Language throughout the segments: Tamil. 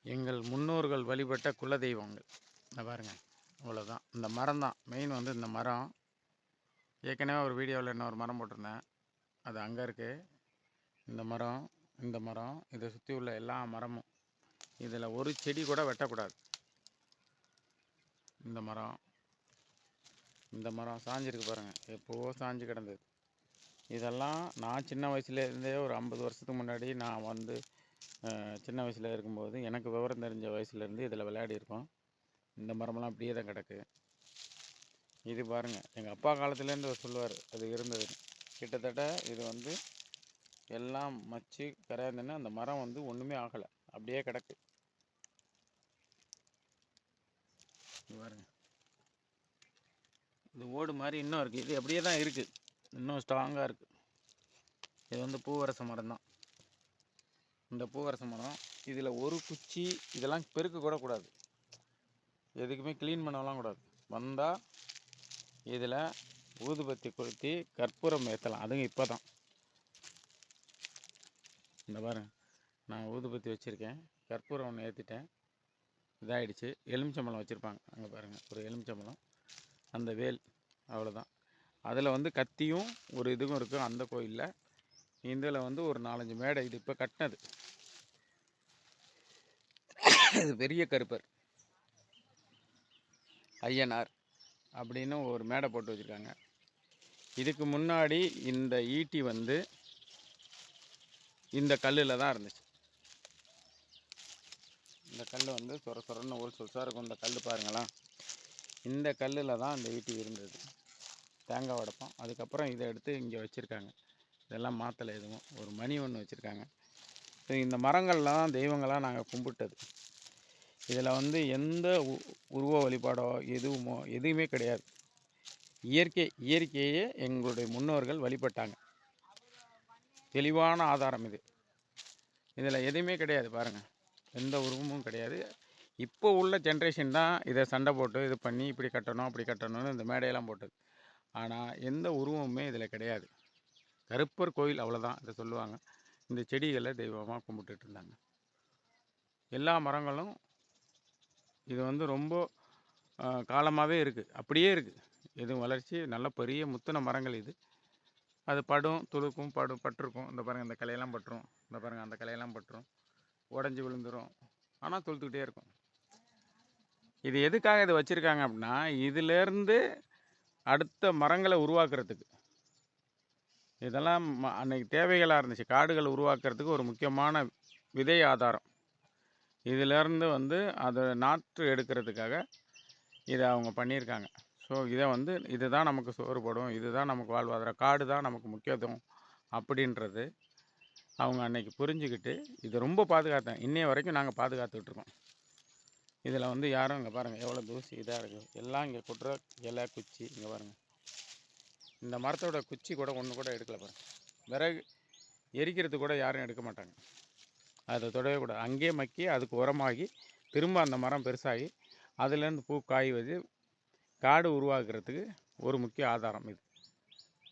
எங்கள் முன்னோர்கள் வழிபட்ட குலதெய்வங்கள். இந்த பாருங்கள், அவ்வளோதான். இந்த மரம் தான் மெயின். வந்து இந்த மரம் ஏற்கனவே ஒரு வீடியோவில் இன்னொரு மரம் போட்டிருந்தேன், அது அங்கே இருக்குது. இந்த மரம் இதை சுற்றி உள்ள எல்லா மரமும், இதில் ஒரு செடி கூட வெட்டக்கூடாது. இந்த மரம் சாஞ்சிருக்கு பாருங்கள், எப்போவோ சாஞ்சு கிடந்தது. இதெல்லாம் நான் சின்ன வயசுலேருந்தே ஒரு 50 வருஷத்துக்கு முன்னாடி நான் வந்து சின்ன வயசில் இருக்கும்போது, எனக்கு விவரம் தெரிஞ்ச வயசுலேருந்து இதில் விளையாடி இருக்கோம். இந்த மரமெல்லாம் அப்படியே தான் கிடக்கு. இது பாருங்கள், எங்கள் அப்பா காலத்துலேருந்து அவர் சொல்லுவார் அது இருந்தது. கிட்டத்தட்ட இது வந்து எல்லாம் மச்சு கரையாந்துன்னு அந்த மரம் வந்து ஒன்றுமே ஆகலை, அப்படியே கிடக்கு. இது பாருங்கள், இது ஓடு மாதிரி இன்னும் இருக்குது. இது அப்படியே தான் இருக்குது, இன்னும் ஸ்ட்ராங்காக இருக்குது. இது வந்து பூவரச மரம் தான். இந்த பூவரச மரம் இதில் ஒரு குச்சி இதெல்லாம் பெருக்க கூட கூடாது, எதுக்குமே க்ளீன் பண்ணலாம் கூடாது. வந்தால் இதில் ஊதுபத்தி கொளுத்தி கற்பூரம் ஏற்றலாம். அதுங்க இப்போ தான் இந்த பாருங்க, நான் ஊதுபத்தி வச்சுருக்கேன், கற்பூரம் ஒன்று ஏற்றிட்டேன், இதாகிடுச்சு. எலுமிச்சம்பழம் வச்சுருப்பாங்க அங்கே பாருங்கள், ஒரு எலுமிச்சம்பழம், அந்த வேல், அவ்வளோதான். அதில் வந்து கத்தியும் ஒரு இதுவும் இருக்கும் அந்த கோயிலில். இதில் வந்து ஒரு 4-5 மேடை. இது இப்போ கட்டினது. இது பெரிய கருப்பர் ஐயனார் அப்படின்னு ஒரு மேடை போட்டு வச்சுருக்காங்க. இதுக்கு முன்னாடி இந்த ஈட்டி வந்து இந்த கல்லில் தான் இருந்துச்சு. இந்த கல் வந்து சொரன்னு ஒரு சொற்சாக இருக்கும். இந்த கல் பாருங்களா, இந்த கல்லில் தான் இந்த ஈட்டி இருந்தது. தேங்காய் உடைப்போம். அதுக்கப்புறம் இதை எடுத்து இங்கே வச்சுருக்காங்க. இதெல்லாம் மாற்றலை எதுவும். ஒரு மணி ஒன்று வச்சுருக்காங்க. இந்த மரங்கள்லாம் தான் தெய்வங்களாக நாங்கள் கும்பிட்டது. இதில் வந்து எந்த உருவ வழிபாடோ எதுவுமே கிடையாது. இயற்கையே எங்களுடைய முன்னோர்கள் வழிபட்டாங்க. தெளிவான ஆதாரம் இது. இதில் எதுவுமே கிடையாது பாருங்கள், எந்த உருவமும் கிடையாது. இப்போ உள்ள ஜென்ரேஷன் தான் இதை சண்டை போட்டு இது பண்ணி இப்படி கட்டணும் அப்படி கட்டணும்னு இந்த மேடையெல்லாம் போட்டது. ஆனால் எந்த உருவமுமே இதில் கிடையாது. கருப்பர் கோயில் அவ்வளோதான் இதை சொல்லுவாங்க. இந்த செடிகளை தெய்வமாக கும்பிட்டுட்டு இருந்தாங்க. எல்லா மரங்களும் இது வந்து ரொம்ப காலமாகவே இருக்குது, அப்படியே இருக்குது. எதுவும் வளர்ச்சி நல்ல பெரிய முத்தின மரங்கள் இது. அது படும் துளுக்கும் பட்டிருக்கும். இந்த பாருங்கள், இந்த கலையெல்லாம் பட்டுரும். இந்த பாருங்கள், அந்த கலையெல்லாம் பட்டுரும், உடஞ்சி விழுந்துடும். ஆனால் துளுத்துக்கிட்டே இருக்கும். இது எதுக்காக இதை வச்சுருக்காங்க அப்படின்னா, இதிலேருந்து அடுத்த மரங்களை உருவாக்குறதுக்கு. இதெல்லாம் அன்னைக்கு தேவைகளாக இருந்துச்சு. காடுகள் உருவாக்குறதுக்கு ஒரு முக்கியமான விதை ஆதாரம். இதிலேருந்து வந்து அதை நாற்று எடுக்கிறதுக்காக இதை அவங்க பண்ணியிருக்காங்க. ஸோ இதை வந்து இதுதான் நமக்கு சோறுபடும், இதுதான் நமக்கு வாழ்வாதாரம், காடு தான் நமக்கு முக்கியத்துவம் அப்படின்றது அவங்க அன்னைக்கு புரிஞ்சுக்கிட்டு இதை ரொம்ப பாதுகாத்தாங்க. இன்னைய வரைக்கும் நாங்கள் பாதுகாத்துட்ருக்கோம். இதில் வந்து யாரும் இங்கே பாருங்கள் எவ்வளோ தூசி இதாக இருக்குது. எல்லாம் இங்கே கொட்டுற இலை குச்சி. இங்கே பாருங்கள், இந்த மரத்தோட குச்சி கூட ஒன்று கூட எடுக்கலை பாருங்கள். விறகு எரிக்கிறது கூட யாரும் எடுக்க மாட்டாங்க. அதை தொடவே கூடாது. அங்கேயே மக்கி அதுக்கு உரமாகி திரும்ப அந்த மரம் பெருசாகி அதுலேருந்து பூ காய்வது காடு உருவாக்குறதுக்கு ஒரு முக்கிய ஆதாரம் இது.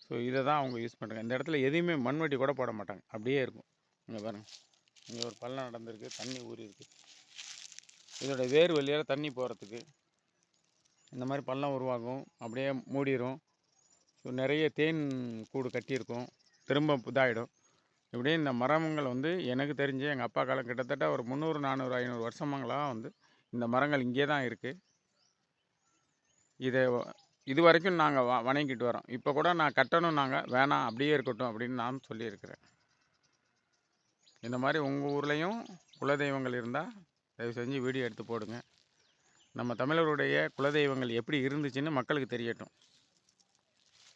ஸோ இதை தான் அவங்க யூஸ் பண்ணுறாங்க. இந்த இடத்துல எதையுமே மண்வெட்டி கூட போட மாட்டாங்க, அப்படியே இருக்கும். இங்கே பாருங்கள், இங்கே ஒரு பள்ளம் நடந்திருக்கு, தண்ணி ஊறி இருக்குது. இதோட வேர் வழியாக தண்ணி போகிறதுக்கு இந்த மாதிரி பள்ளம் உருவாகும், அப்படியே மூடிடும். ஸோ நிறைய தேன் கூடு கட்டியிருக்கும், திரும்ப இதாகிடும். இப்படியே இந்த மரங்கள் வந்து எனக்கு தெரிஞ்சு எங்கள் அப்பா காலம் கிட்டத்தட்ட ஒரு 300, 400, 500 வருஷங்களாக வந்து இந்த மரங்கள் இங்கே தான் இருக்குது. இதை இது வரைக்கும் நாங்கள் வணங்கிட்டு வரோம். இப்போ கூட நான் கட்டணும், நாங்கள் வேணாம் அப்படியே இருக்கட்டும் அப்படின்னு நான் சொல்லியிருக்கிறேன். இந்த மாதிரி உங்கள் ஊர்லேயும் குலதெய்வங்கள் இருந்தால் தயவு செஞ்சு வீடியோ எடுத்து போடுங்க. நம்ம தமிழருடைய குலதெய்வங்கள் எப்படி இருந்துச்சுன்னு மக்களுக்கு தெரியட்டும்.